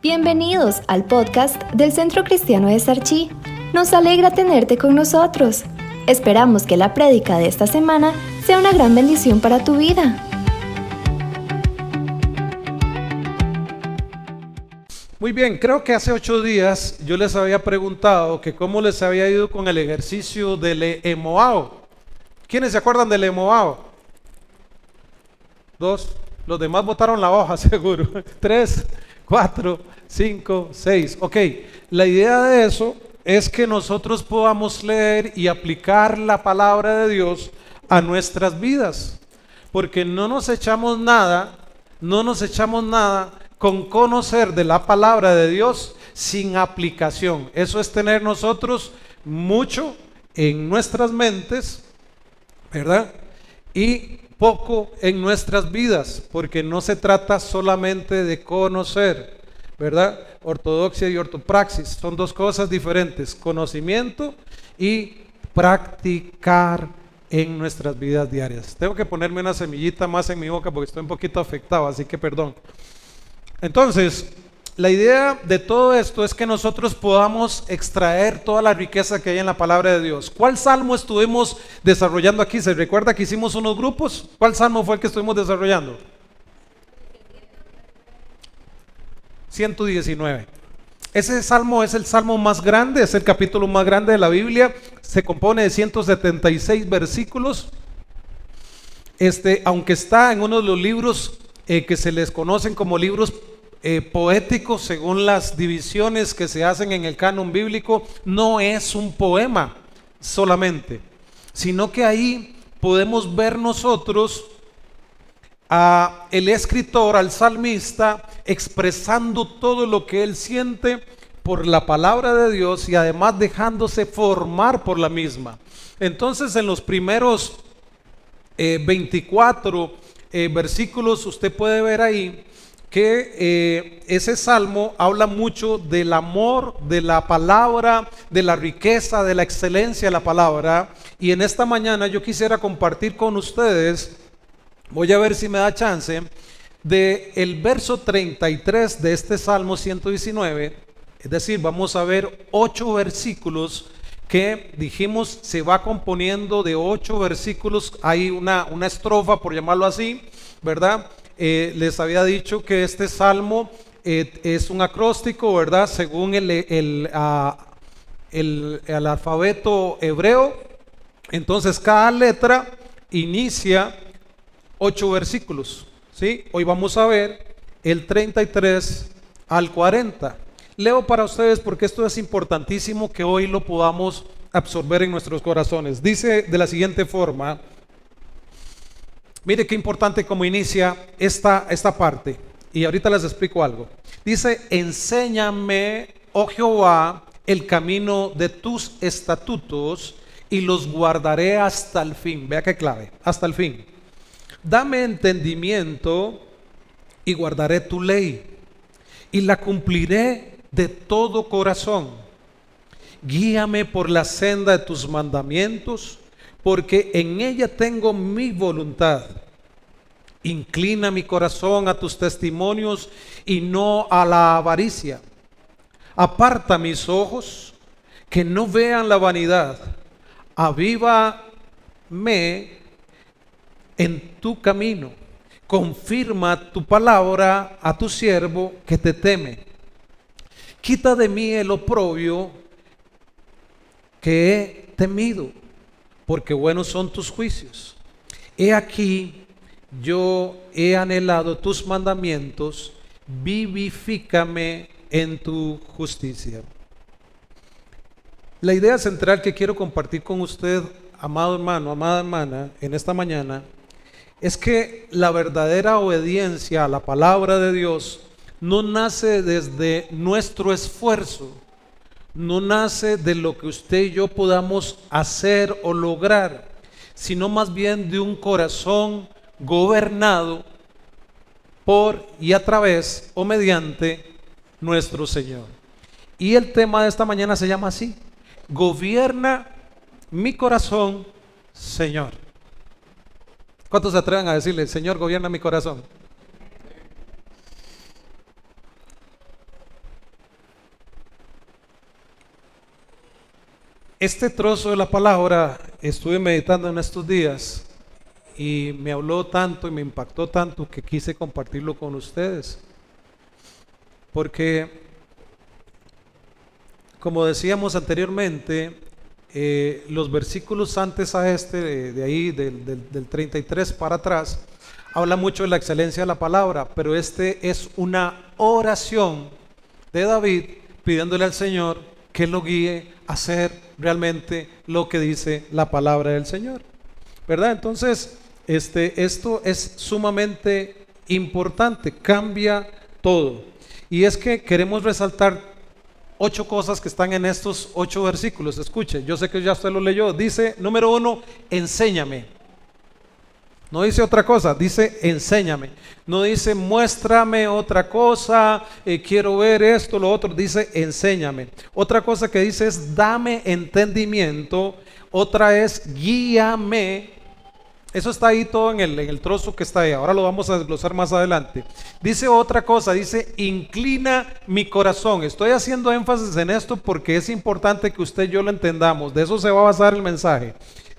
Bienvenidos al podcast del Centro Cristiano de Sarchí. Nos alegra tenerte con nosotros. Esperamos que la prédica de esta semana sea una gran bendición para tu vida. Muy bien, creo que hace 8 días yo les había preguntado que cómo les había ido con el ejercicio del Emoao. ¿Quiénes se acuerdan del Emoao? 2, los demás botaron la hoja seguro. 3, 4, 5, 6. Ok, la idea de eso es que nosotros podamos leer y aplicar la palabra de Dios a nuestras vidas, porque no nos echamos nada con conocer de la palabra de Dios sin aplicación. Eso es tener nosotros mucho en nuestras mentes, ¿verdad? Y poco en nuestras vidas, porque no se trata solamente de conocer, ¿verdad? Ortodoxia y ortopraxis son dos cosas diferentes: conocimiento y practicar en nuestras vidas diarias. Tengo que ponerme una semillita más en mi boca porque estoy un poquito afectado, así que perdón. Entonces, la idea de todo esto es que nosotros podamos extraer toda la riqueza que hay en la palabra de Dios. ¿Cuál salmo estuvimos desarrollando aquí? ¿Se recuerda que hicimos unos grupos? ¿Cuál salmo fue el que estuvimos desarrollando? 119. Ese salmo es el salmo más grande, es el capítulo más grande de la Biblia. Se compone de 176 versículos. Aunque está en uno de los libros que se les conocen como libros poéticos, según las divisiones que se hacen en el canon bíblico, no es un poema solamente, sino que ahí podemos ver nosotros a el escritor, al salmista, expresando todo lo que él siente por la palabra de Dios y además dejándose formar por la misma. Entonces, en los primeros 24 versículos usted puede ver ahí que ese salmo habla mucho del amor de la palabra, de la riqueza, de la excelencia de la palabra. Y en esta mañana yo quisiera compartir con ustedes, voy a ver si me da chance, de el verso 33 de este salmo 119. Es decir, vamos a ver 8 versículos que dijimos se va componiendo de 8 versículos. Hay una estrofa, por llamarlo así, ¿verdad? Les había dicho que este salmo es un acróstico, ¿verdad? Según el alfabeto hebreo. Entonces cada letra inicia 8 versículos, ¿sí? Hoy vamos a ver el 33 al 40. Leo para ustedes porque esto es importantísimo que hoy lo podamos absorber en nuestros corazones. Dice de la siguiente forma, mire qué importante como inicia esta parte, y ahorita les explico algo. Dice: enséñame, oh Jehová, el camino de tus estatutos y los guardaré hasta el fin. Vea qué clave, hasta el fin. Dame entendimiento y guardaré tu ley y la cumpliré de todo corazón. Guíame por la senda de tus mandamientos, porque en ella tengo mi voluntad. Inclina mi corazón a tus testimonios y no a la avaricia. Aparta mis ojos, que no vean la vanidad. Avívame en tu camino. Confirma tu palabra a tu siervo que te teme. Quita de mí el oprobio que he temido, porque buenos son tus juicios. He aquí, yo he anhelado tus mandamientos, vivifícame en tu justicia. La idea central que quiero compartir con usted, amado hermano, amada hermana, en esta mañana, es que la verdadera obediencia a la palabra de Dios no nace desde nuestro esfuerzo, no nace de lo que usted y yo podamos hacer o lograr, sino más bien de un corazón gobernado por y a través o mediante nuestro Señor. Y el tema de esta mañana se llama así: gobierna mi corazón, Señor. ¿Cuántos se atreven a decirle: Señor, gobierna mi corazón? Este trozo de la palabra estuve meditando en estos días y me habló tanto y me impactó tanto que quise compartirlo con ustedes. Porque, como decíamos anteriormente, los versículos antes a este, de ahí, del 33 para atrás, habla mucho de la excelencia de la palabra, pero este es una oración de David pidiéndole al Señor que lo guíe a hacer realmente lo que dice la palabra del Señor, ¿verdad? Entonces, esto es sumamente importante, cambia todo. Y es que queremos resaltar 8 cosas que están en estos 8 versículos. Escuche, yo sé que ya usted lo leyó. Dice, número 1, enséñame. No dice otra cosa, dice enséñame. No dice muéstrame otra cosa, quiero ver esto, lo otro. Dice enséñame. Otra cosa que dice es dame entendimiento. Otra es guíame. Eso está ahí todo en el trozo que está ahí. Ahora lo vamos a desglosar más adelante. Dice otra cosa, dice inclina mi corazón. Estoy haciendo énfasis en esto porque es importante que usted y yo lo entendamos. De eso se va a basar el mensaje.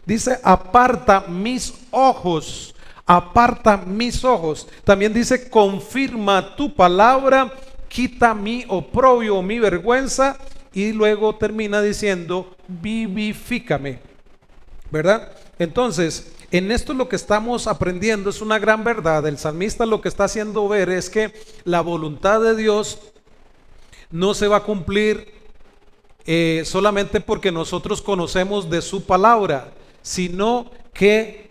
Dice aparta mis ojos. Aparta mis ojos. También dice confirma tu palabra. Quita mi oprobio, mi vergüenza. Y luego termina diciendo vivifícame. ¿Verdad? Entonces, en esto lo que estamos aprendiendo es una gran verdad. El salmista lo que está haciendo ver es que la voluntad de Dios no se va a cumplir solamente porque nosotros conocemos de su palabra, sino que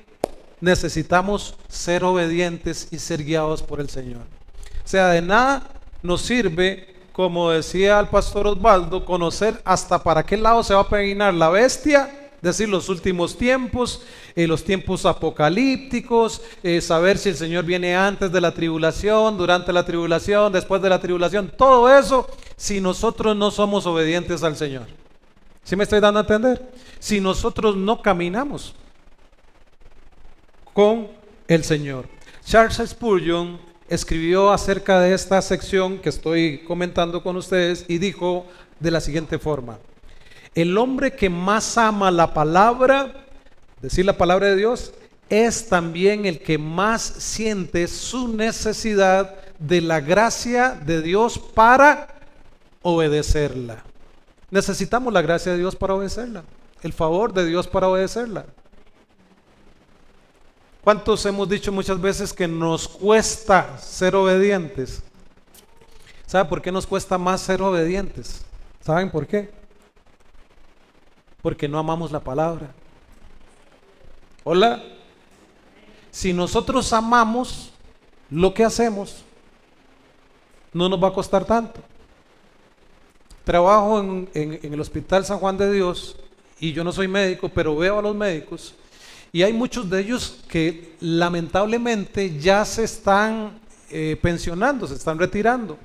necesitamos ser obedientes y ser guiados por el Señor. O sea, de nada nos sirve, como decía el pastor Osvaldo, conocer hasta para qué lado se va a peinar la bestia, decir los últimos tiempos, los tiempos apocalípticos, saber si el Señor viene antes de la tribulación, durante la tribulación, después de la tribulación, todo eso si nosotros no somos obedientes al Señor. ¿Sí me estoy dando a entender? Si nosotros no caminamos con el Señor. Charles Spurgeon escribió acerca de esta sección que estoy comentando con ustedes y dijo de la siguiente forma: el hombre que más ama la palabra, decir la palabra de Dios, es también el que más siente su necesidad de la gracia de Dios para obedecerla. Necesitamos la gracia de Dios para obedecerla, el favor de Dios para obedecerla. ¿Cuántos hemos dicho muchas veces que nos cuesta ser obedientes? ¿Sabe por qué nos cuesta más ser obedientes? ¿Saben por qué? Porque no amamos la palabra. Hola. Si nosotros amamos lo que hacemos, no nos va a costar tanto. Trabajo en el Hospital San Juan de Dios y yo no soy médico, pero veo a los médicos y hay muchos de ellos que lamentablemente ya se están pensionando, se están retirando.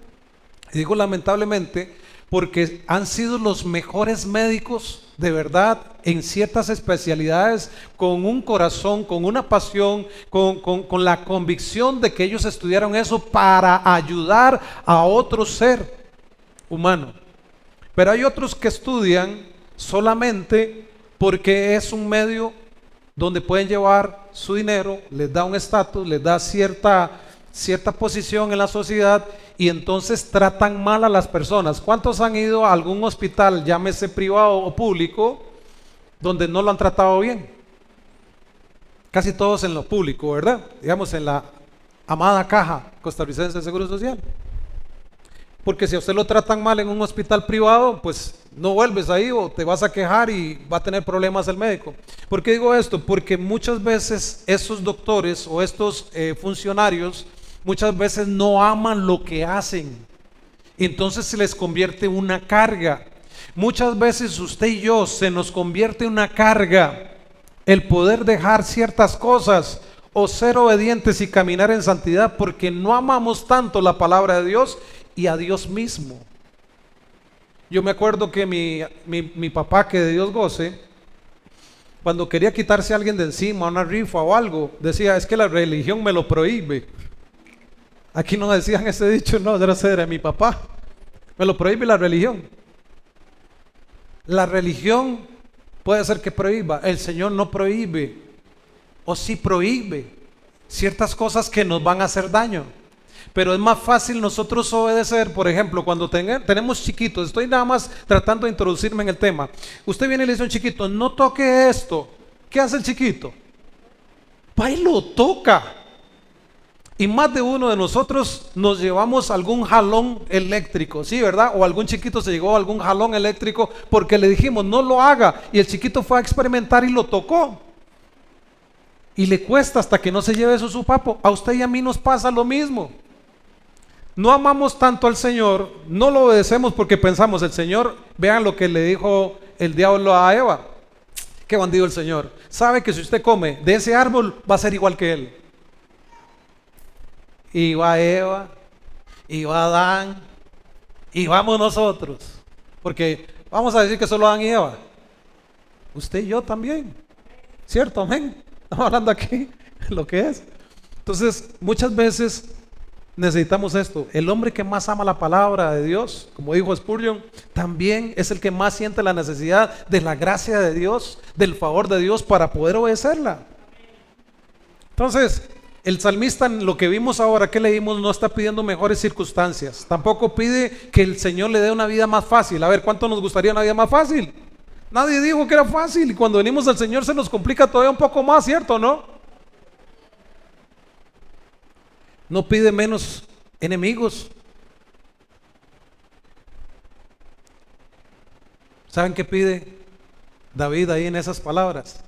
Y digo lamentablemente porque han sido los mejores médicos de verdad en ciertas especialidades, con un corazón, con una pasión, con la convicción de que ellos estudiaron eso para ayudar a otro ser humano. Pero hay otros que estudian solamente porque es un medio donde pueden llevar su dinero, les da un estatus, les da cierta posición en la sociedad y entonces tratan mal a las personas. ¿Cuántos han ido a algún hospital, llámese privado o público, donde no lo han tratado bien? Casi todos en lo público, ¿verdad? Digamos en la amada Caja Costarricense de Seguro Social. Porque si a usted lo tratan mal en un hospital privado, pues no vuelves ahí o te vas a quejar y va a tener problemas el médico. ¿Por qué digo esto? Porque muchas veces esos doctores o estos funcionarios muchas veces no aman lo que hacen. Entonces se les convierte en una carga. Muchas veces usted y yo se nos convierte en una carga el poder dejar ciertas cosas o ser obedientes y caminar en santidad porque no amamos tanto la palabra de Dios y a Dios mismo. Yo me acuerdo que mi papá, que de Dios goce, cuando quería quitarse a alguien de encima, una rifa o algo, decía, es que la religión me lo prohíbe. Aquí no decían ese dicho, no, era mi papá. Me lo prohíbe la religión. La religión puede ser que prohíba. El Señor no prohíbe, o sí prohíbe ciertas cosas que nos van a hacer daño. Pero es más fácil nosotros obedecer. Por ejemplo, cuando tenemos chiquitos, estoy nada más tratando de introducirme en el tema. Usted viene y le dice a un chiquito, no toque esto. ¿Qué hace el chiquito? Va y lo toca. Y más de uno de nosotros nos llevamos algún jalón eléctrico, ¿sí, verdad? O algún chiquito se llevó algún jalón eléctrico porque le dijimos no lo haga, y el chiquito fue a experimentar y lo tocó. Y le cuesta hasta que no se lleve su sopapo. A usted y a mí nos pasa lo mismo. No amamos tanto al Señor, no lo obedecemos porque pensamos, el Señor, vean lo que le dijo el diablo a Eva. Qué bandido el Señor. Sabe que si usted come de ese árbol va a ser igual que él. Y va Eva, y va Adán, y vamos nosotros. Porque vamos a decir que solo Adán y Eva. Usted y yo también. ¿Cierto? Amén. Estamos hablando aquí lo que es. Entonces, muchas veces necesitamos esto. El hombre que más ama la palabra de Dios, como dijo Spurgeon, también es el que más siente la necesidad de la gracia de Dios, del favor de Dios para poder obedecerla. Entonces, el salmista, en lo que vimos ahora, que leímos, no está pidiendo mejores circunstancias. Tampoco pide que el Señor le dé una vida más fácil. A ver, ¿cuánto nos gustaría una vida más fácil? Nadie dijo que era fácil, y cuando venimos al Señor se nos complica todavía un poco más, ¿cierto o no? No pide menos enemigos. ¿Saben qué pide David ahí en esas palabras?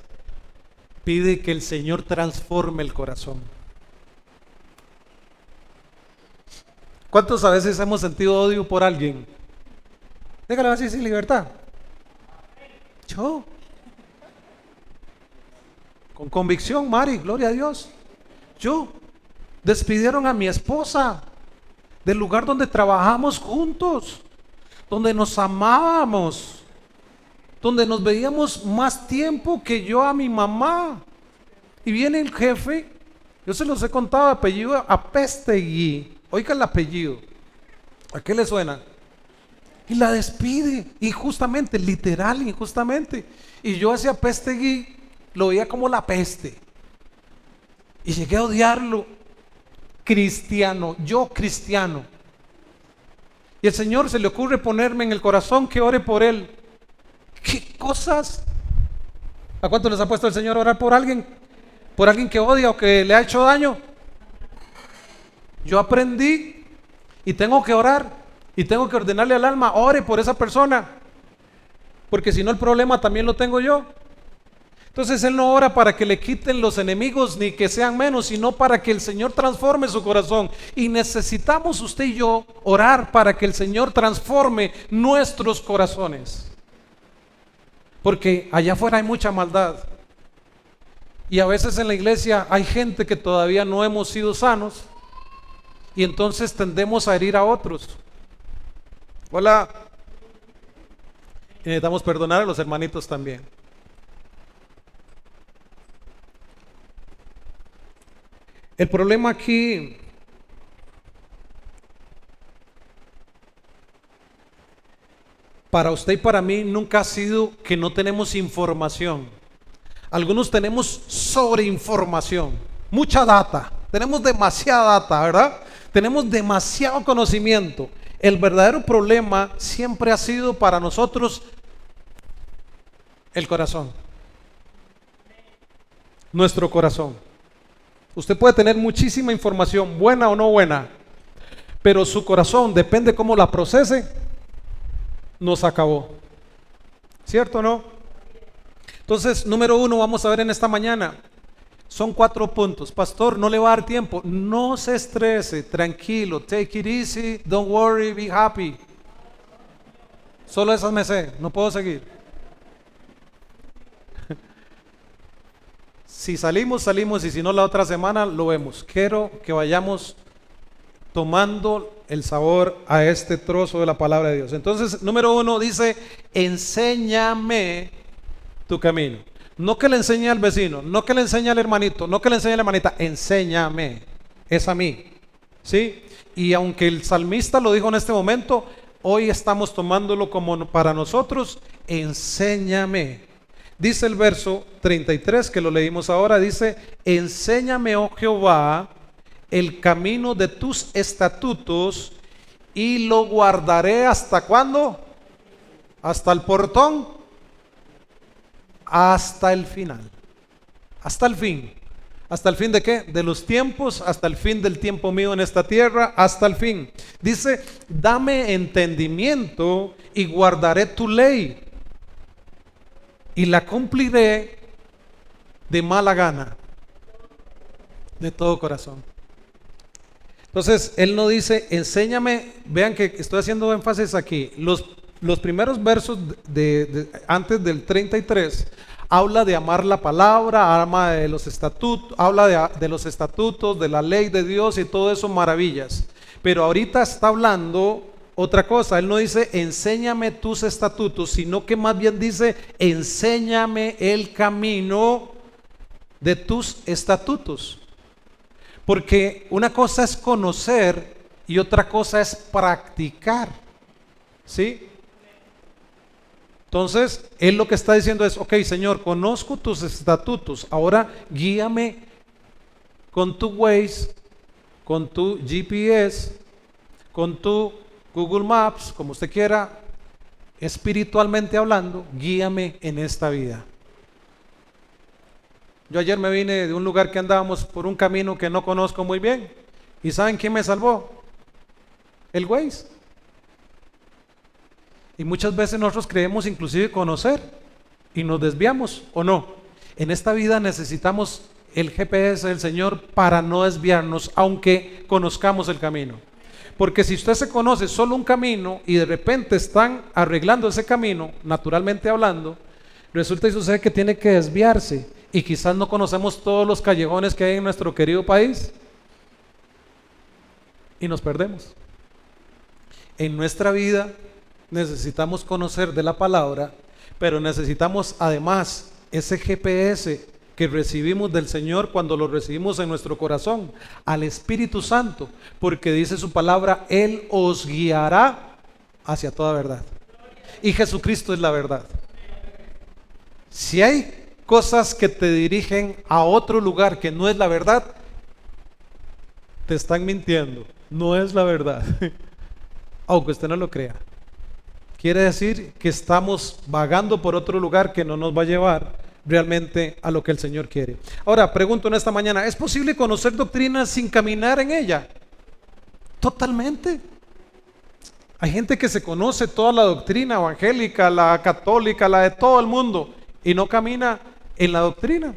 Pide que el Señor transforme el corazón. ¿Cuántos a veces hemos sentido odio por alguien? Déjalo así sin libertad. Yo. Con convicción, Mari, gloria a Dios. Yo. Despidieron a mi esposa del lugar donde trabajamos juntos, donde nos amábamos, donde nos veíamos más tiempo que yo a mi mamá. Y viene el jefe, yo se los he contado, apellido Apestegui. Oiga el apellido, ¿a qué le suena? Y la despide, injustamente, literal, injustamente. Y yo ese Apestegui lo veía como la peste. Y llegué a odiarlo. Cristiano, yo cristiano. Y el Señor se le ocurre ponerme en el corazón que ore por él. ¿Qué cosas? ¿A cuánto les ha puesto el Señor a orar por alguien? ¿Por alguien que odia o que le ha hecho daño? Yo aprendí y tengo que orar y tengo que ordenarle al alma, ore por esa persona, porque si no el problema también lo tengo yo. Entonces Él no ora para que le quiten los enemigos ni que sean menos, sino para que el Señor transforme su corazón. Y necesitamos usted y yo orar para que el Señor transforme nuestros corazones, porque allá afuera hay mucha maldad. Y a veces en la iglesia hay gente que todavía no hemos sido sanos, y entonces tendemos a herir a otros. Hola. Y necesitamos perdonar a los hermanitos también. El problema aquí para usted y para mí nunca ha sido que no tenemos información. Algunos tenemos sobreinformación, mucha data, tenemos demasiada data, ¿verdad? Tenemos demasiado conocimiento. El verdadero problema siempre ha sido para nosotros el corazón, nuestro corazón. Usted puede tener muchísima información, buena o no buena, pero su corazón, depende cómo la procese, nos acabó. ¿Cierto o no? Entonces, número 1, vamos a ver en esta mañana. Son 4 puntos. Pastor, no le va a dar tiempo. No se estrese, tranquilo, take it easy, don't worry, be happy. Solo esas me sé, no puedo seguir. Si salimos, salimos, y si no, la otra semana lo vemos. Quiero que vayamos tomando el sabor a este trozo de la palabra de Dios. Entonces, número 1 dice, enséñame tu camino. No que le enseñe al vecino, no que le enseñe al hermanito, no que le enseñe a la hermanita, enséñame, es a mí, ¿sí? Y aunque el salmista lo dijo en este momento, hoy estamos tomándolo como para nosotros, enséñame. Dice el verso 33 que lo leímos ahora, dice: enséñame, oh Jehová, el camino de tus estatutos y lo guardaré. ¿Hasta cuándo? Hasta el portón, hasta el final, hasta el fin. ¿Hasta el fin de qué? De los tiempos, hasta el fin del tiempo mío en esta tierra, hasta el fin. Dice: dame entendimiento y guardaré tu ley y la cumpliré de mala gana, de todo corazón. Entonces, él no dice, enséñame. Vean que estoy haciendo énfasis aquí. Los primeros versos antes del 33 habla de amar la palabra, habla de los estatutos, habla de los estatutos, de la ley de Dios y todo eso, maravillas. Pero ahorita está hablando otra cosa. Él no dice enséñame tus estatutos, sino que más bien dice enséñame el camino de tus estatutos. Porque una cosa es conocer y otra cosa es practicar, ¿sí? Entonces, él lo que está diciendo es: ok, Señor, conozco tus estatutos, ahora guíame con tu Waze, con tu GPS, con tu Google Maps, como usted quiera, espiritualmente hablando, guíame en esta vida. Yo ayer me vine de un lugar que andábamos por un camino que no conozco muy bien. ¿Y saben quién me salvó? El Waze. Y muchas veces nosotros creemos inclusive conocer y nos desviamos, ¿o no? En esta vida necesitamos el GPS del Señor para no desviarnos, aunque conozcamos el camino. Porque si usted se conoce solo un camino y de repente están arreglando ese camino, naturalmente hablando, resulta y sucede que tiene que desviarse. Y quizás no conocemos todos los callejones que hay en nuestro querido país y nos perdemos. En nuestra vida necesitamos conocer de la palabra, pero necesitamos además ese GPS que recibimos del Señor cuando lo recibimos en nuestro corazón, al Espíritu Santo, porque dice su palabra: Él os guiará hacia toda verdad. Y Jesucristo es la verdad. Si hay cosas que te dirigen a otro lugar que no es la verdad, te están mintiendo, no es la verdad. Aunque usted no lo crea, quiere decir que estamos vagando por otro lugar que no nos va a llevar realmente a lo que el Señor quiere. Ahora, pregunto en esta mañana: ¿es posible conocer doctrina sin caminar en ella? Totalmente. Hay gente que se conoce toda la doctrina evangélica, la católica, la de todo el mundo, y no camina en la doctrina.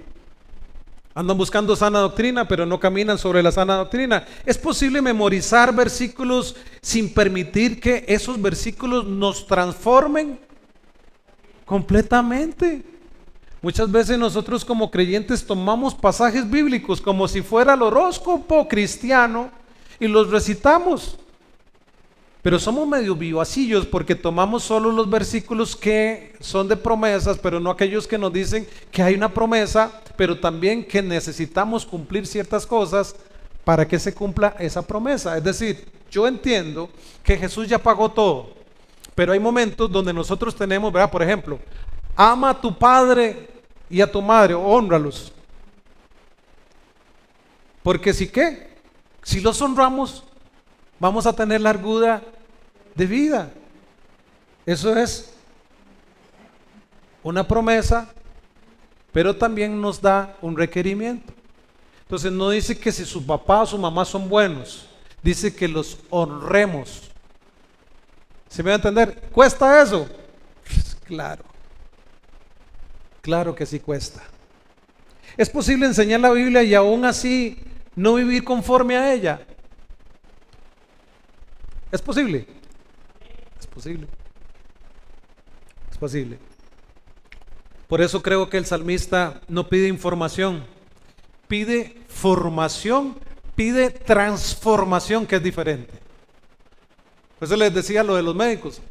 Andan buscando sana doctrina, pero no caminan sobre la sana doctrina. ¿Es posible memorizar versículos sin permitir que esos versículos nos transformen? Completamente. Muchas veces nosotros como creyentes tomamos pasajes bíblicos como si fuera el horóscopo cristiano y los recitamos. Pero somos medio vivacillos porque tomamos solo los versículos que son de promesas, pero no aquellos que nos dicen que hay una promesa, pero también que necesitamos cumplir ciertas cosas para que se cumpla esa promesa. Es decir, yo entiendo que Jesús ya pagó todo, pero hay momentos donde nosotros tenemos, ¿verdad? Por ejemplo, ama a tu padre y a tu madre, hónralos. Porque si los honramos, vamos a tener largura de vida. Eso es una promesa, pero también nos da un requerimiento. Entonces no dice que si su papá o su mamá son buenos, dice que los honremos. ¿Se me va a entender? ¿Cuesta eso? Pues claro que sí cuesta. ¿Es posible enseñar la Biblia y aún así no vivir conforme a ella? ¿Es posible? Es posible. Es posible. Por eso creo que el salmista no pide información, pide formación, pide transformación, que es diferente. Por eso les decía lo de los médicos.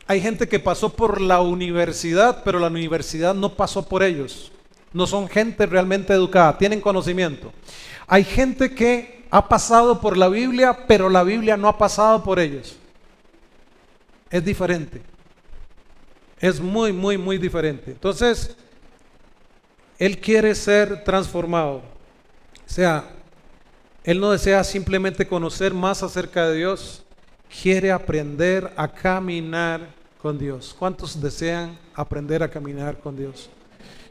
Hay gente que pasó por la universidad, pero la universidad no pasó por ellos. No son gente realmente educada, tienen conocimiento. Hay gente que ha pasado por la Biblia, pero la Biblia no ha pasado por ellos. Es diferente. Es muy diferente. Entonces, Él quiere ser transformado. O sea, Él no desea simplemente conocer más acerca de Dios, quiere aprender a caminar con Dios. ¿Cuántos desean aprender a caminar con Dios?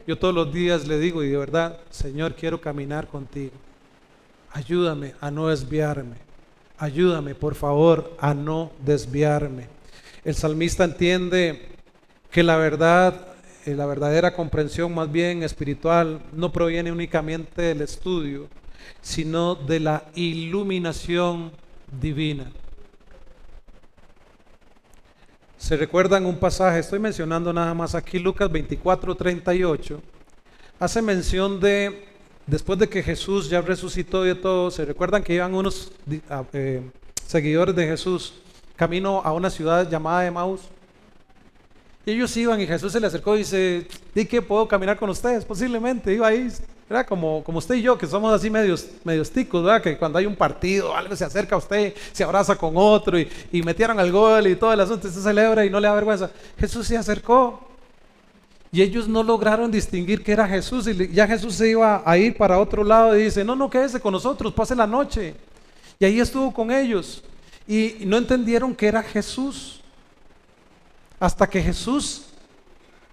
Yo todos los días le digo, y de verdad, Señor, quiero caminar contigo. Ayúdame a no desviarme. Ayúdame, por favor, a no desviarme. El salmista entiende que la verdad, la verdadera comprensión más bien espiritual, no proviene únicamente del estudio, sino de la iluminación divina. ¿Se recuerdan un pasaje? Estoy mencionando nada más aquí, Lucas 24:38. Hace mención de, después de que Jesús ya resucitó y de todo, ¿se recuerdan que iban unos seguidores de Jesús camino a una ciudad llamada Emaús? Y ellos iban y Jesús se le acercó y dice, ¿y qué puedo caminar con ustedes? Posiblemente iba ahí, era como usted y yo, que somos así medios ticos, ¿verdad? Que cuando hay un partido, algo se acerca a usted, se abraza con otro y metieron el gol y todo el asunto, se celebra y no le da vergüenza. Jesús se acercó y ellos no lograron distinguir que era Jesús, y ya Jesús se iba a ir para otro lado y dice, no, quédese con nosotros, pase la noche. Y ahí estuvo con ellos y no entendieron que era Jesús. Hasta que Jesús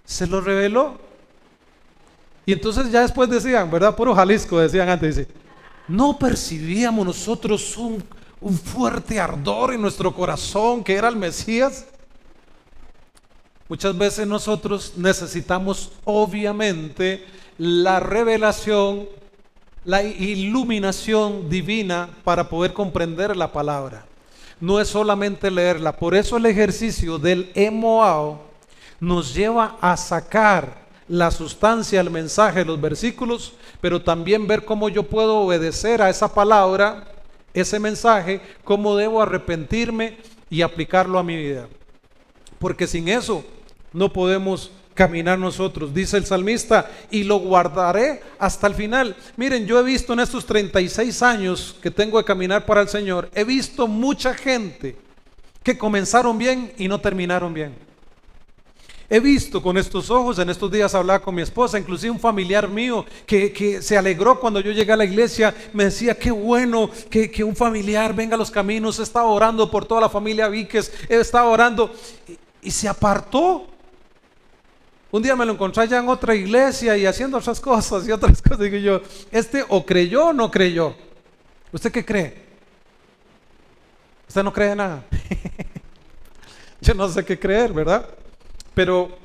se lo reveló. Y entonces ya después decían, ¿verdad? Puro Jalisco decían antes, dice, no percibíamos nosotros un fuerte ardor en nuestro corazón que era el Mesías. Muchas veces nosotros necesitamos obviamente la revelación, la iluminación divina para poder comprender la palabra. No es solamente leerla. Por eso el ejercicio del Emoao nos lleva a sacar la sustancia, el mensaje, los versículos, pero también ver cómo yo puedo obedecer a esa palabra, ese mensaje, cómo debo arrepentirme y aplicarlo a mi vida. Porque sin eso no podemos caminar nosotros. Dice el salmista, y lo guardaré hasta el final. Miren, yo he visto en estos 36 años que tengo de caminar para el Señor, he visto mucha gente que comenzaron bien y no terminaron bien. He visto con estos ojos, en estos días hablaba con mi esposa, inclusive un familiar mío que se alegró cuando yo llegué a la iglesia, me decía, qué bueno que un familiar venga a los caminos, estaba orando por toda la familia Víquez, estaba orando y se apartó. Un día me lo encontré allá en otra iglesia y haciendo otras cosas y otras cosas. Digo yo, o creyó o no creyó. ¿Usted qué cree? Usted no cree nada. Yo no sé qué creer, ¿verdad? Pero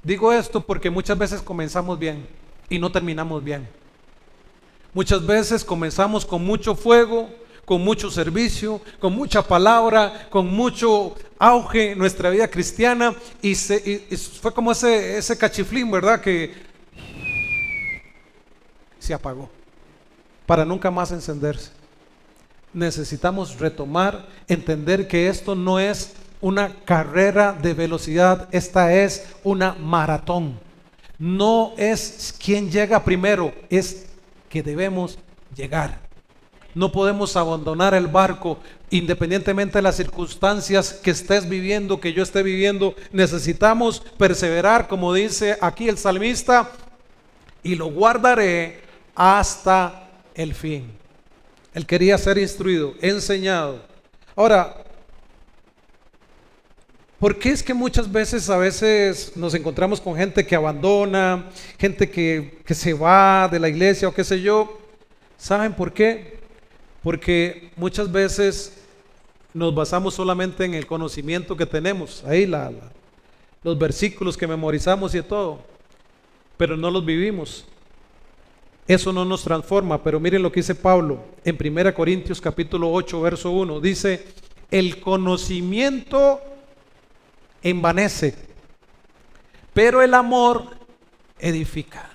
digo esto porque muchas veces comenzamos bien y no terminamos bien. Muchas veces comenzamos con mucho fuego, con mucho servicio, con mucha palabra, con mucho auge en nuestra vida cristiana y fue como ese cachiflín, ¿verdad? Que se apagó para nunca más encenderse. Necesitamos retomar, entender que esto no es una carrera de velocidad, esta es una maratón. No es quien llega primero, es que debemos llegar. No podemos abandonar el barco independientemente de las circunstancias que estés viviendo, que yo esté viviendo. Necesitamos perseverar, como dice aquí el salmista, y lo guardaré hasta el fin. Él quería ser instruido, enseñado. Ahora, ¿por qué es que muchas veces, a veces nos encontramos con gente que abandona, gente que se va de la iglesia o qué sé yo? ¿Saben por qué? Porque muchas veces nos basamos solamente en el conocimiento que tenemos, ahí los versículos que memorizamos y todo, pero no los vivimos. Eso no nos transforma. Pero miren lo que dice Pablo en 1 Corintios capítulo 8 verso 1, dice, el conocimiento envanece, pero el amor edifica.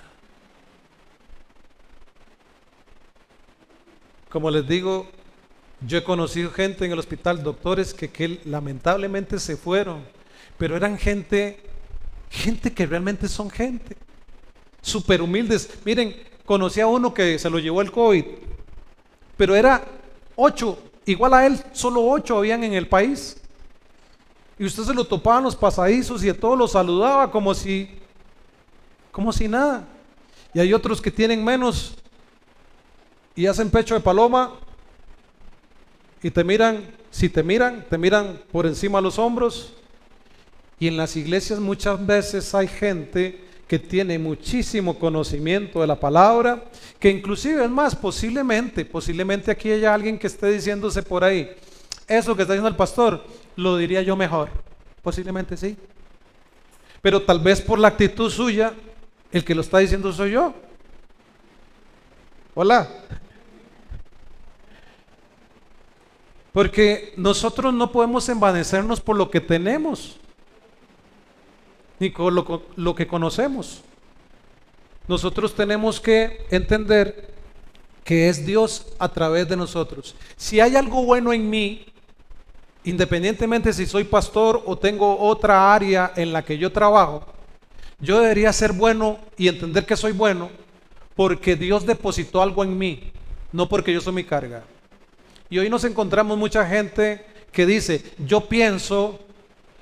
Como les digo, yo he conocido gente en el hospital, doctores que lamentablemente se fueron, pero eran gente que realmente son gente, súper humildes. Miren, conocí a uno que se lo llevó el COVID, pero era 8, igual a él, solo 8 habían en el país. Y usted se lo topaba en los pasadizos y a todos los saludaba como si nada. Y hay otros que tienen menos y hacen pecho de paloma y te miran, si te miran por encima de los hombros. Y en las iglesias muchas veces hay gente que tiene muchísimo conocimiento de la palabra, que inclusive es más, posiblemente aquí haya alguien que esté diciéndose por ahí, eso que está diciendo el pastor, lo diría yo mejor. Posiblemente sí. Pero tal vez por la actitud suya, el que lo está diciendo soy yo. Hola. Porque nosotros no podemos envanecernos por lo que tenemos, ni con lo que conocemos. Nosotros tenemos que entender que es Dios a través de nosotros. Si hay algo bueno en mí, independientemente si soy pastor o tengo otra área en la que yo trabajo, yo debería ser bueno y entender que soy bueno porque Dios depositó algo en mí, no porque yo soy mi carga. Y hoy nos encontramos mucha gente que dice, yo pienso,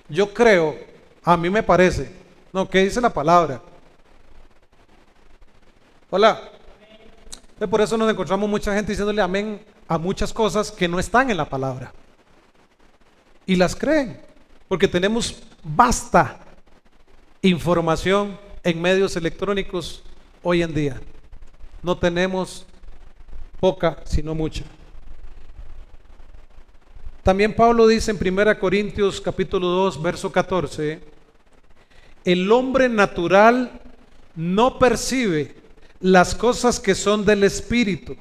yo creo, a mí me parece. No, ¿qué dice la palabra? Hola. Por eso nos encontramos mucha gente diciéndole amén a muchas cosas que no están en la palabra. Y las creen, porque tenemos vasta información en medios electrónicos hoy en día. No tenemos poca, sino mucha. También Pablo dice en 1 Corintios capítulo 2, verso 14, el hombre natural no percibe las cosas que son del Espíritu.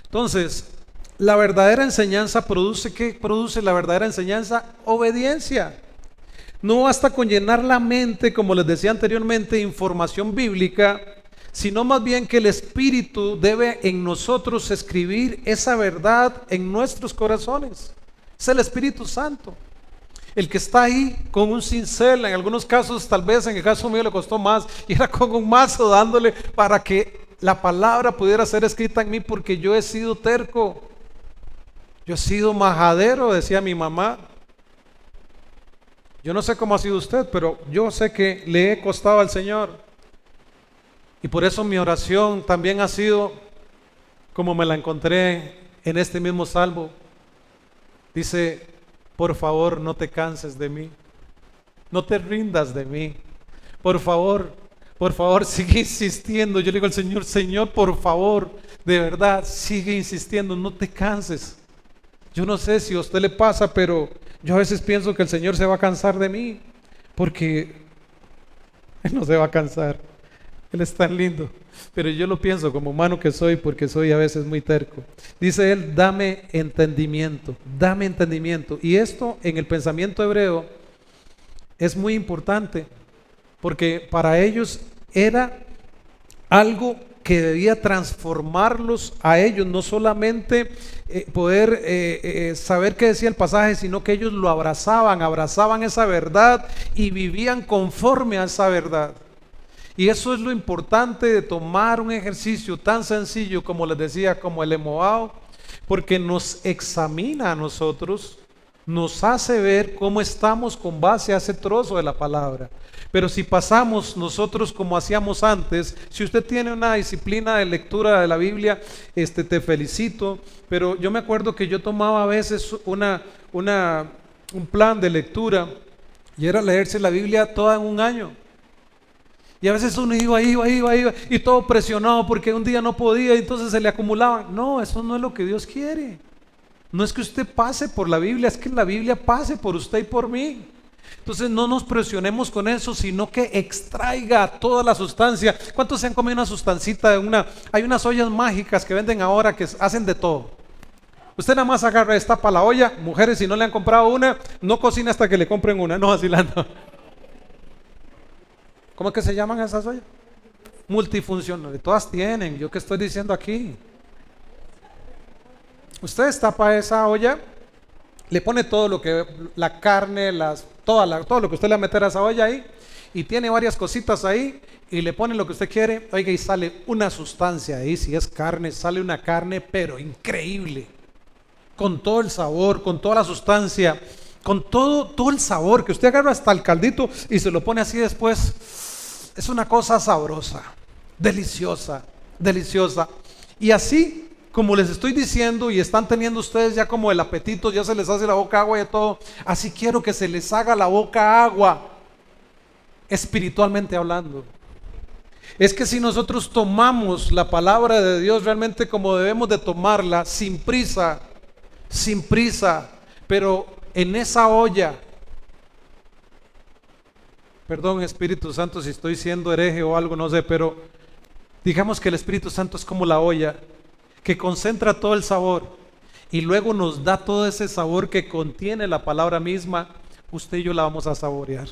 Entonces, la verdadera enseñanza produce, ¿qué produce la verdadera enseñanza? Obediencia. No basta con llenar la mente, como les decía anteriormente, información bíblica, sino más bien que el Espíritu debe en nosotros escribir esa verdad en nuestros corazones. Es el Espíritu Santo el que está ahí con un cincel. En algunos casos, tal vez en el caso mío le costó más, y era con un mazo dándole para que la palabra pudiera ser escrita en mí, porque yo he sido terco, yo he sido majadero, decía mi mamá. Yo no sé cómo ha sido usted, pero yo sé que le he costado al Señor. Y por eso mi oración también ha sido como me la encontré en este mismo salmo. Dice, por favor, no te canses de mí, no te rindas de mí. Por favor, sigue insistiendo. Yo le digo al Señor, Señor, por favor, de verdad, sigue insistiendo, no te canses. Yo no sé si a usted le pasa, pero yo a veces pienso que el Señor se va a cansar de mí, porque Él no se va a cansar. Él es tan lindo, pero yo lo pienso como humano que soy, porque soy a veces muy terco. Dice Él, dame entendimiento, dame entendimiento. Y esto en el pensamiento hebreo es muy importante, porque para ellos era algo que debía transformarlos a ellos, no solamente poder saber qué decía el pasaje, sino que ellos lo abrazaban esa verdad y vivían conforme a esa verdad. Y eso es lo importante de tomar un ejercicio tan sencillo como les decía, como el Emoao, porque nos examina a nosotros, nos hace ver cómo estamos con base a ese trozo de la palabra. Pero si pasamos nosotros como hacíamos antes, si usted tiene una disciplina de lectura de la Biblia, te felicito, pero yo me acuerdo que yo tomaba a veces un plan de lectura y era leerse la Biblia toda en un año. Y a veces uno iba y todo presionado porque un día no podía y entonces se le acumulaban. No, eso no es lo que Dios quiere. No es que usted pase por la Biblia, es que la Biblia pase por usted y por mí. Entonces no nos presionemos con eso, sino que extraiga toda la sustancia. ¿Cuántos se han comido una sustancita de hay unas ollas mágicas que venden ahora que hacen de todo? Usted nada más agarra, destapa la olla. Mujeres, si no le han comprado una, no cocina hasta que le compren una. No, así la no. ¿Cómo es que se llaman esas ollas? Multifuncionales. Todas tienen. ¿Yo qué estoy diciendo aquí? Usted destapa esa olla, le pone todo lo que, la carne, todo lo que usted le va a meter a esa olla ahí, y tiene varias cositas ahí, y le pone lo que usted quiere, oiga, y sale una sustancia ahí. Si es carne, sale una carne, pero increíble, con todo el sabor, con toda la sustancia, con todo el sabor, que usted agarra hasta el caldito y se lo pone así después. Es una cosa sabrosa. deliciosa, deliciosa. Y así como les estoy diciendo y están teniendo ustedes ya como el apetito, ya se les hace la boca agua y todo, así quiero que se les haga la boca agua, espiritualmente hablando. Es que si nosotros tomamos la palabra de Dios realmente como debemos de tomarla, sin prisa, pero en esa olla, perdón Espíritu Santo si estoy siendo hereje o algo, no sé, pero digamos que el Espíritu Santo es como la olla que concentra todo el sabor y luego nos da todo ese sabor que contiene la palabra misma. Usted y yo la vamos a saborear.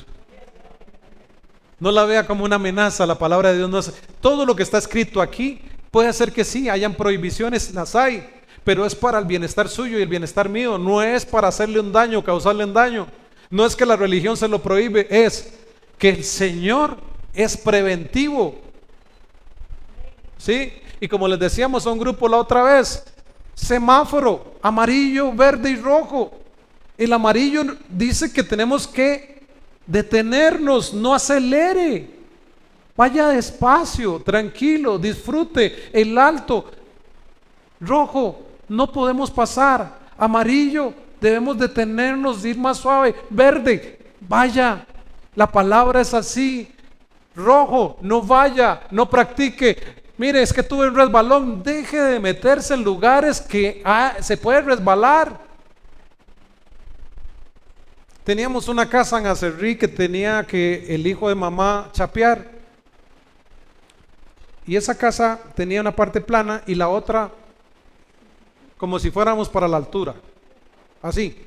No la vea como una amenaza, la palabra de Dios no es. Todo lo que está escrito aquí puede ser que sí, hayan prohibiciones, las hay, pero es para el bienestar suyo y el bienestar mío, no es para hacerle un daño, causarle un daño. No es que la religión se lo prohíbe, es que el Señor es preventivo. ¿Sí? Y como les decíamos a un grupo la otra vez, semáforo, amarillo, verde y rojo. El amarillo dice que tenemos que detenernos, no acelere, vaya despacio, tranquilo, disfrute. El alto, rojo, no podemos pasar. Amarillo, debemos detenernos, ir más suave. Verde, vaya, la palabra es así. Rojo, no vaya, no practique. Mire, es que tuve un resbalón. Deje de meterse en lugares que se puede resbalar. Teníamos una casa en Acerrí que tenía que el hijo de mamá chapear. Y esa casa tenía una parte plana y la otra como si fuéramos para la altura. Así.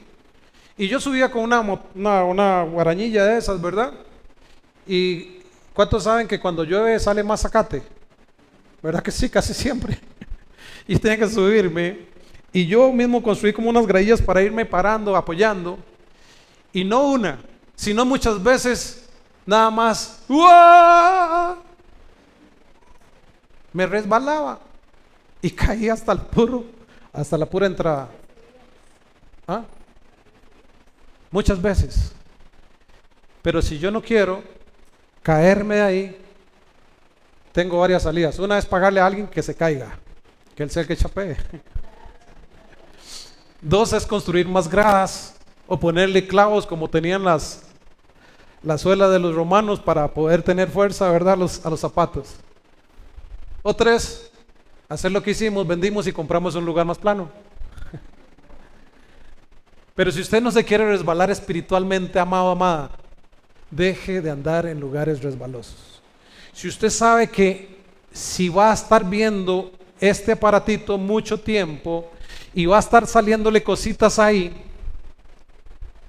Y yo subía con una guarañilla de esas, ¿verdad? Y ¿cuántos saben que cuando llueve sale más zacate? ¿Verdad que sí? Casi siempre. Y tenía que subirme. Y yo mismo construí como unas gradillas para irme parando, apoyando. Y no una, sino muchas veces nada más ¡uah! Me resbalaba y caía hasta la pura entrada. ¿Ah? Muchas veces. Pero si yo no quiero caerme de ahí, tengo varias salidas. Una es pagarle a alguien que se caiga, que él sea el que chapee. Dos es construir más gradas o ponerle clavos como tenían las suelas de los romanos para poder tener fuerza, ¿verdad? A los zapatos. O tres, hacer lo que hicimos, vendimos y compramos un lugar más plano. Pero si usted no se quiere resbalar espiritualmente, amado, amada, deje de andar en lugares resbalosos. Si usted sabe que si va a estar viendo este aparatito mucho tiempo y va a estar saliéndole cositas ahí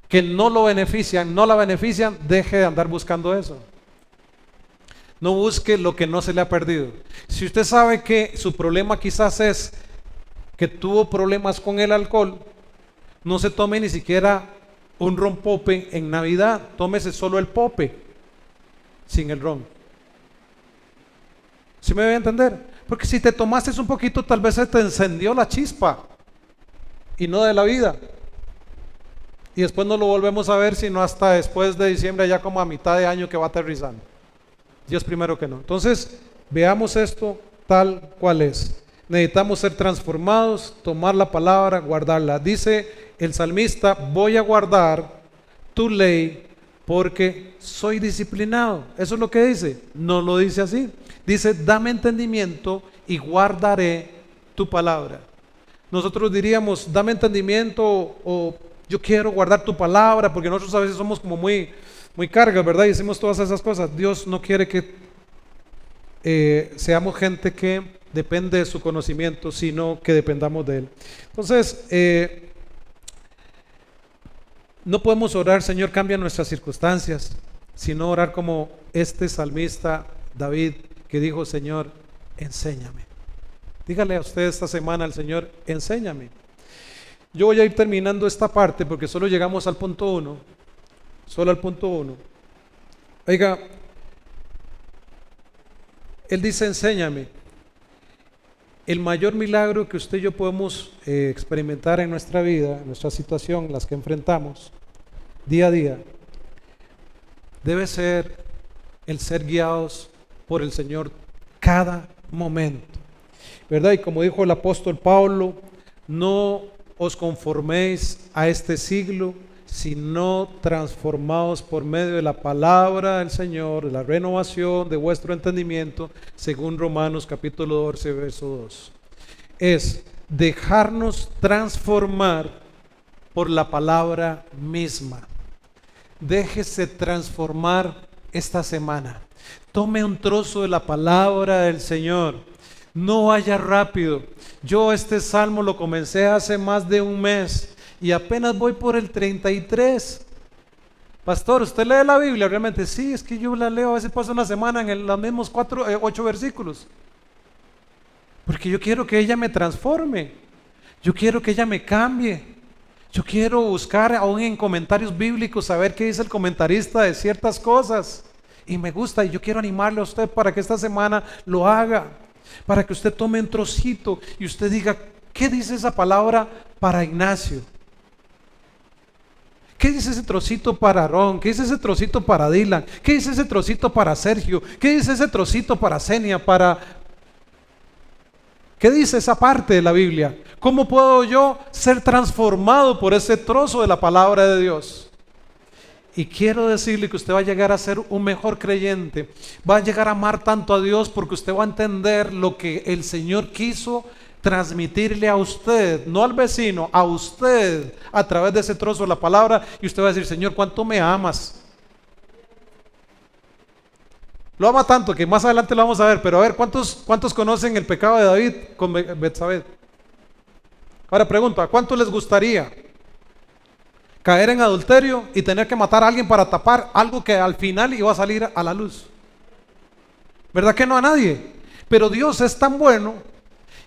que no lo benefician, no la benefician, deje de andar buscando eso. No busque lo que no se le ha perdido. Si usted sabe que su problema quizás es que tuvo problemas con el alcohol, no se tome ni siquiera un ron pope en Navidad, tómese solo el pope, sin el ron. ¿Sí me voy a entender? Porque si te tomaste un poquito, tal vez se te encendió la chispa y no de la vida. Y después no lo volvemos a ver sino hasta después de diciembre, ya como a mitad de año que va aterrizando. Dios primero que no. Entonces, veamos esto tal cual es. Necesitamos ser transformados, tomar la palabra, guardarla. Dice el salmista, voy a guardar tu ley porque soy disciplinado. Eso es lo que dice. No lo dice así. Dice, dame entendimiento y guardaré tu palabra. Nosotros diríamos, dame entendimiento o yo quiero guardar tu palabra, porque nosotros a veces somos como muy cargas, ¿verdad? Y decimos todas esas cosas. Dios no quiere que seamos gente que depende de su conocimiento, sino que dependamos de Él. Entonces, no podemos orar, Señor, cambia nuestras circunstancias, sino orar como este salmista David, que dijo, Señor, enséñame. Dígale a usted esta semana al Señor, enséñame. Yo voy a ir terminando esta parte porque solo llegamos al punto 1. Solo al punto 1. Oiga, Él dice, enséñame. El mayor milagro que usted y yo podemos experimentar en nuestra vida, en nuestra situación, las que enfrentamos día a día, debe ser el ser guiados por el Señor cada momento, ¿verdad? Y como dijo el apóstol Pablo, no os conforméis a este siglo, sino transformados por medio de la palabra del Señor, de la renovación de vuestro entendimiento, según Romanos capítulo 12, verso 2. Es dejarnos transformar por la palabra misma. Déjese transformar esta semana. Tome un trozo de la palabra del Señor. No vaya rápido. Yo este salmo lo comencé hace más de un mes y apenas voy por el 33. Pastor, ¿usted lee la Biblia? Realmente sí, es que yo la leo, a veces paso una semana en los mismos 8 versículos. Porque yo quiero que ella me transforme. Yo quiero que ella me cambie. Yo quiero buscar aún en comentarios bíblicos, saber qué dice el comentarista de ciertas cosas. Y me gusta, y yo quiero animarle a usted para que esta semana lo haga. Para que usted tome un trocito y usted diga, ¿qué dice esa palabra para Ignacio? ¿Qué dice ese trocito para Aarón? ¿Qué dice ese trocito para Dylan? ¿Qué dice ese trocito para Sergio? ¿Qué dice ese trocito para Senia? ¿Qué dice esa parte de la Biblia? ¿Cómo puedo yo ser transformado por ese trozo de la palabra de Dios? Y quiero decirle que usted va a llegar a ser un mejor creyente. Va a llegar a amar tanto a Dios porque usted va a entender lo que el Señor quiso transmitirle a usted, no al vecino, a usted, a través de ese trozo de la palabra. Y usted va a decir, Señor, ¿cuánto me amas? Lo ama tanto que más adelante lo vamos a ver. Pero a ver, ¿cuántos conocen el pecado de David con Betsabé? Ahora pregunto, ¿a cuántos les gustaría caer en adulterio y tener que matar a alguien para tapar algo que al final iba a salir a la luz? ¿Verdad que no? A nadie. Pero Dios es tan bueno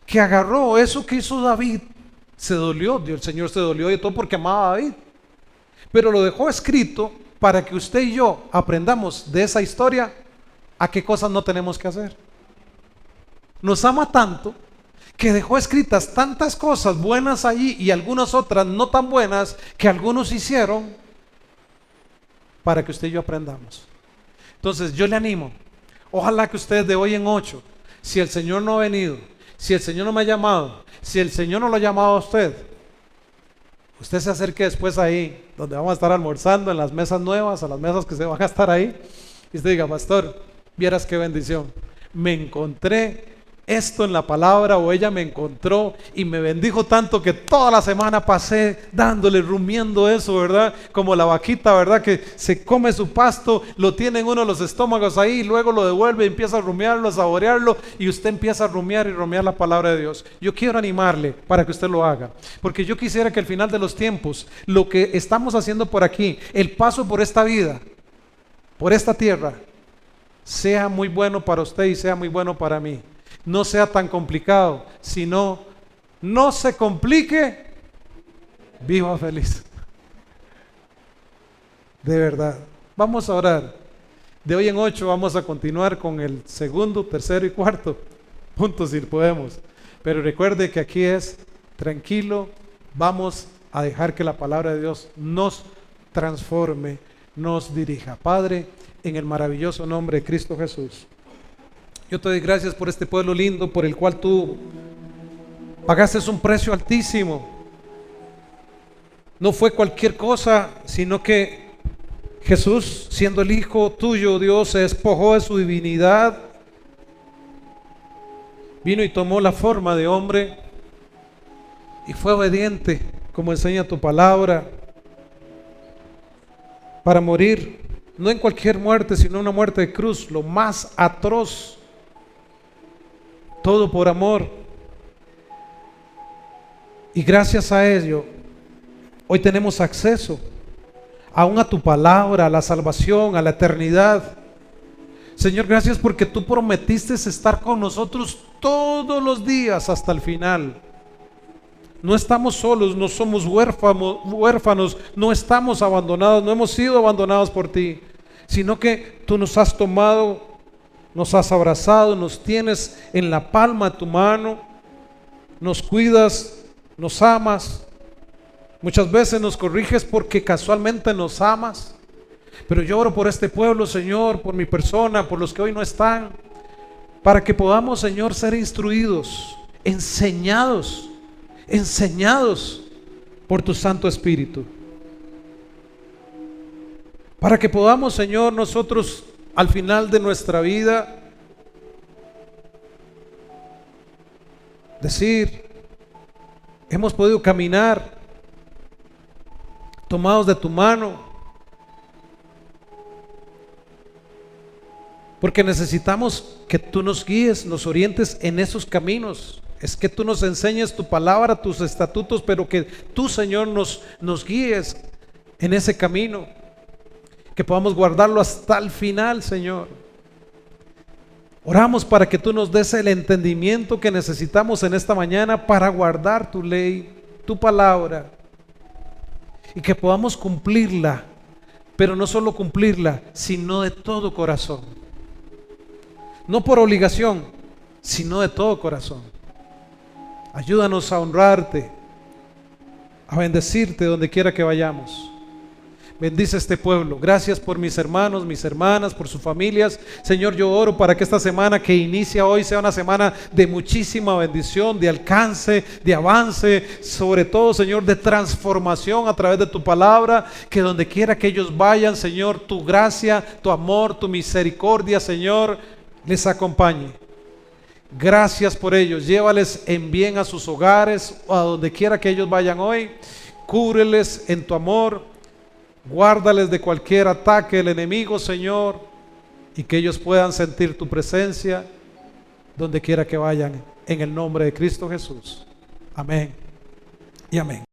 que agarró eso que hizo David. Se dolió, el Señor se dolió de todo porque amaba a David, pero lo dejó escrito para que usted y yo aprendamos de esa historia a qué cosas no tenemos que hacer. Nos ama tanto que dejó escritas tantas cosas buenas allí y algunas otras no tan buenas que algunos hicieron para que usted y yo aprendamos. Entonces yo le animo, ojalá que usted de hoy en 8, si el Señor no ha venido, si el Señor no me ha llamado, si el Señor no lo ha llamado a usted se acerque después ahí donde vamos a estar almorzando, en las mesas nuevas, a las mesas que se van a estar ahí, y usted diga, pastor, vieras qué bendición, me encontré esto en la palabra, o ella me encontró y me bendijo tanto que toda la semana pasé dándole, rumiando eso, ¿verdad? Como la vaquita, ¿verdad? Que se come su pasto, lo tiene en uno de los estómagos ahí, y luego lo devuelve y empieza a rumiarlo, a saborearlo, y usted empieza a rumiar y rumiar la palabra de Dios. Yo quiero animarle para que usted lo haga, porque yo quisiera que al final de los tiempos, lo que estamos haciendo por aquí, el paso por esta vida, por esta tierra, sea muy bueno para usted y sea muy bueno para mí. No sea tan complicado, sino no se complique, viva feliz. De verdad. Vamos a orar. De hoy en 8 vamos a continuar con el segundo, tercero y cuarto punto si podemos. Pero recuerde que aquí es tranquilo, vamos a dejar que la palabra de Dios nos transforme, nos dirija. Padre, en el maravilloso nombre de Cristo Jesús, yo te doy gracias por este pueblo lindo por el cual tú pagaste un precio altísimo. No fue cualquier cosa, sino que Jesús, siendo el Hijo tuyo, Dios, se despojó de su divinidad, vino y tomó la forma de hombre y fue obediente, como enseña tu palabra, para morir, no en cualquier muerte, sino una muerte de cruz, lo más atroz. Todo por amor. Y gracias a ello, hoy tenemos acceso aún a tu palabra, a la salvación, a la eternidad. Señor, gracias porque tú prometiste estar con nosotros todos los días hasta el final. No estamos solos, no somos huérfanos, no estamos abandonados, no hemos sido abandonados por ti, sino que tú nos has tomado, nos has abrazado, nos tienes en la palma de tu mano, nos cuidas, nos amas. Muchas veces nos corriges porque casualmente nos amas. Pero yo oro por este pueblo, Señor, por mi persona, por los que hoy no están. para que podamos, Señor, ser instruidos, enseñados por tu Santo Espíritu. Para que podamos, Señor, nosotros al final de nuestra vida decir, hemos podido caminar tomados de tu mano, porque necesitamos que tú nos guíes, nos orientes en esos caminos. Es que tú nos enseñes tu palabra, tus estatutos, pero que tú, Señor, nos guíes en ese camino, que podamos guardarlo hasta el final, Señor. Oramos para que tú nos des el entendimiento que necesitamos en esta mañana para guardar tu ley, tu palabra, y que podamos cumplirla, pero no solo cumplirla, sino de todo corazón. No por obligación, sino de todo corazón. Ayúdanos a honrarte, a bendecirte donde quiera que vayamos. Bendice este pueblo. Gracias por mis hermanos, mis hermanas, por sus familias. Señor, yo oro para que esta semana que inicia hoy sea una semana de muchísima bendición, de alcance, de avance, sobre todo, Señor, de transformación a través de tu palabra. Que donde quiera que ellos vayan, Señor, tu gracia, tu amor, tu misericordia, Señor, les acompañe. Gracias por ellos. Llévales en bien a sus hogares, a donde quiera que ellos vayan hoy. Cúbreles en tu amor. Guárdales de cualquier ataque del enemigo, Señor, y que ellos puedan sentir tu presencia donde quiera que vayan, en el nombre de Cristo Jesús. Amén y amén.